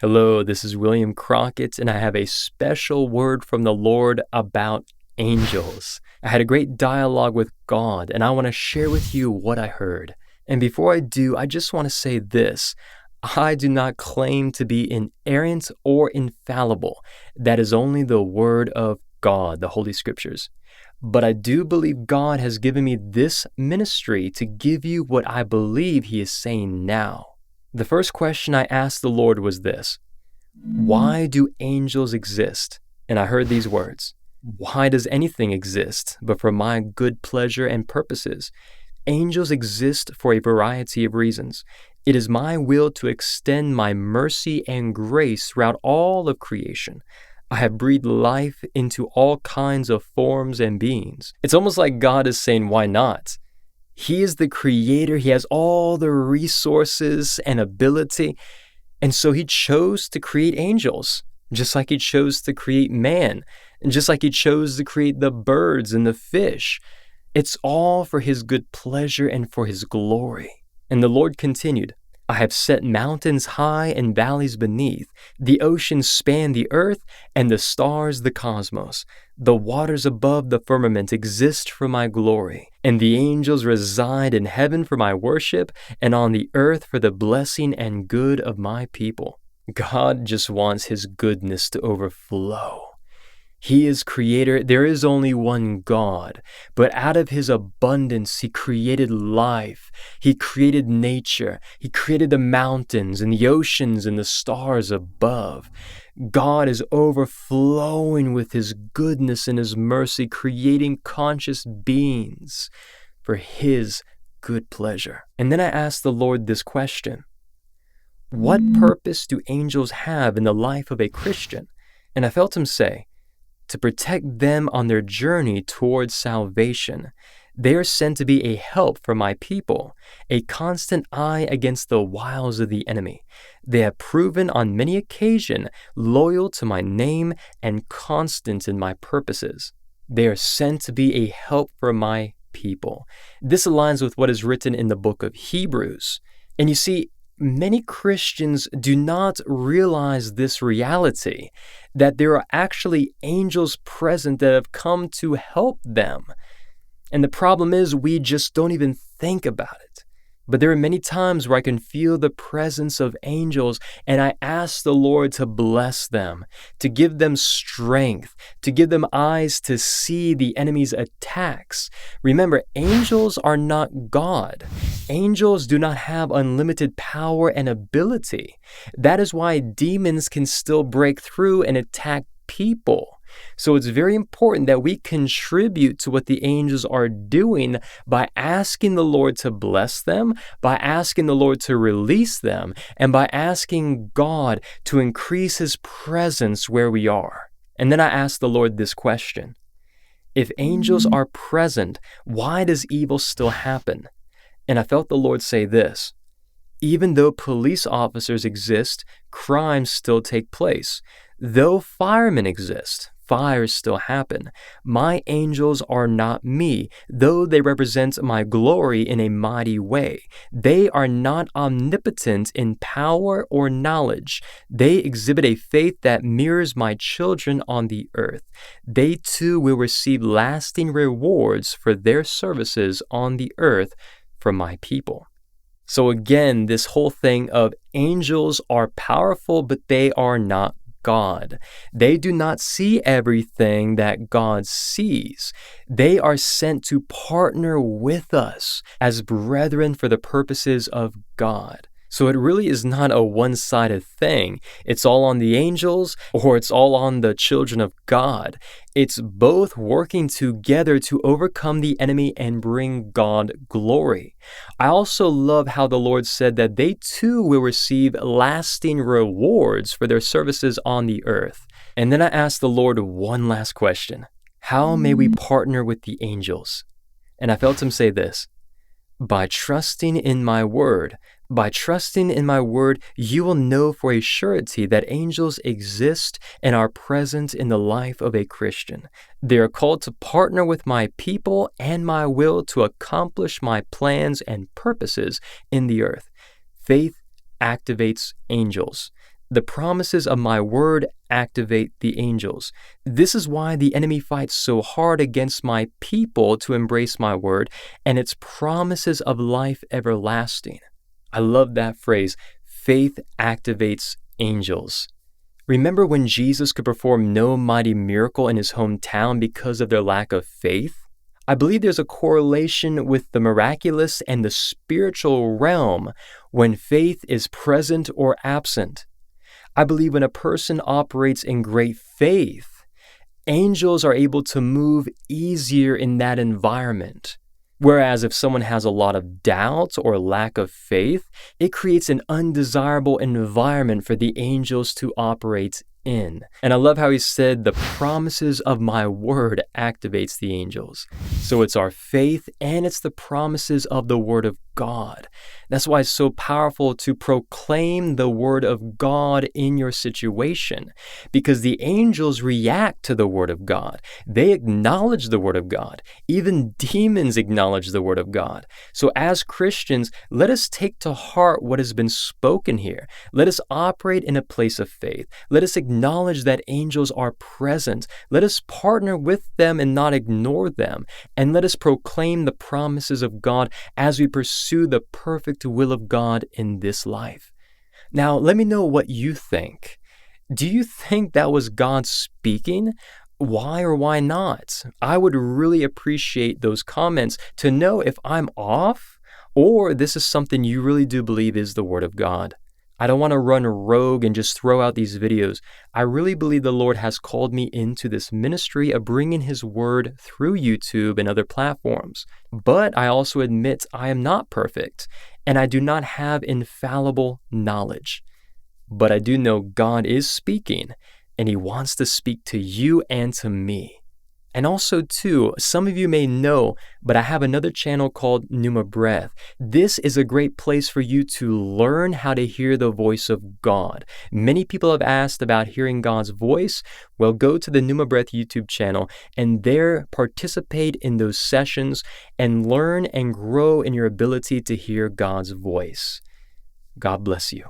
Hello, this is William Crockett, and I have a special word from the Lord about angels. I had a great dialogue with God, and I want to share with you what I heard. And before I do, I just want to say this. I do not claim to be inerrant or infallible. That is only the Word of God, the Holy Scriptures. But I do believe God has given me this ministry to give you what I believe He is saying now. The first question I asked the Lord was this: why do angels exist? And I heard these words: why does anything exist but for my good pleasure and purposes? Angels exist for a variety of reasons. It is my will to extend my mercy and grace throughout all of creation. I have breathed life into all kinds of forms and beings. It's almost like God is saying, why not? He is the creator. He has all the resources and ability. And so He chose to create angels, just like He chose to create man, and just like He chose to create the birds and the fish. It's all for His good pleasure and for His glory. And the Lord continued, I have set mountains high and valleys beneath. The oceans span the earth and the stars the cosmos. The waters above the firmament exist for my glory, and the angels reside in heaven for my worship and on the earth for the blessing and good of my people. God just wants His goodness to overflow. He is creator. There is only one God, but out of His abundance, He created life. He created nature. He created the mountains and the oceans and the stars above. God is overflowing with His goodness and His mercy, creating conscious beings for His good pleasure. And then I asked the Lord this question: what purpose do angels have in the life of a Christian? And I felt Him say, to protect them on their journey towards salvation. They are sent to be a help for my people, a constant eye against the wiles of the enemy. They have proven on many occasions loyal to my name and constant in my purposes. They are sent to be a help for my people. This aligns with what is written in the book of Hebrews. And you see, many Christians do not realize this reality, that there are actually angels present that have come to help them. And the problem is we just don't even think about it. But there are many times where I can feel the presence of angels, and I ask the Lord to bless them, to give them strength, to give them eyes to see the enemy's attacks. Remember, angels are not God. Angels do not have unlimited power and ability. That is why demons can still break through and attack people. So it's very important that we contribute to what the angels are doing by asking the Lord to bless them, by asking the Lord to release them, and by asking God to increase His presence where we are. And then I asked the Lord this question: if angels are present, why does evil still happen? And I felt the Lord say this: even though police officers exist, crimes still take place. Though firemen exist, fires still happen. My angels are not me, though they represent my glory in a mighty way. They are not omnipotent in power or knowledge. They exhibit a faith that mirrors my children on the earth. They too will receive lasting rewards for their services on the earth for my people. So again, this whole thing of angels are powerful, but they are not God. They do not see everything that God sees. They are sent to partner with us as brethren for the purposes of God. So it really is not a one-sided thing. It's all on the angels or it's all on the children of God. It's both working together to overcome the enemy and bring God glory. I also love how the Lord said that they too will receive lasting rewards for their services on the earth. And then I asked the Lord one last question: how may we partner with the angels? And I felt Him say this: by trusting in my word. By trusting in my word, you will know for a surety that angels exist and are present in the life of a Christian. They are called to partner with my people and my will to accomplish my plans and purposes in the earth. Faith activates angels. The promises of my word activate the angels. This is why the enemy fights so hard against my people to embrace my word and its promises of life everlasting. I love that phrase, faith activates angels. Remember when Jesus could perform no mighty miracle in his hometown because of their lack of faith? I believe there's a correlation with the miraculous and the spiritual realm when faith is present or absent. I believe when a person operates in great faith, angels are able to move easier in that environment. Whereas if someone has a lot of doubt or lack of faith, it creates an undesirable environment for the angels to operate in. And I love how he said, the promises of my word activates the angels. So it's our faith and it's the promises of the word of God. That's why it's so powerful to proclaim the word of God in your situation, because the angels react to the word of God. They acknowledge the word of God. Even demons acknowledge the word of God. So as Christians, let us take to heart what has been spoken here. Let us operate in a place of faith. Let us acknowledge that angels are present. Let us partner with them and not ignore them. And let us proclaim the promises of God as we pursue the perfect will of God in this life. Now, let me know what you think. Do you think that was God speaking? Why or why not? I would really appreciate those comments to know if I'm off or this is something you really do believe is the Word of God. I don't want to run rogue and just throw out these videos. I really believe the Lord has called me into this ministry of bringing His Word through YouTube and other platforms. But I also admit I am not perfect, and I do not have infallible knowledge. But I do know God is speaking, and He wants to speak to you and to me. And also, too, some of you may know, but I have another channel called PneumaBreath. This is a great place for you to learn how to hear the voice of God. Many people have asked about hearing God's voice. Well, go to the PneumaBreath YouTube channel and there participate in those sessions and learn and grow in your ability to hear God's voice. God bless you.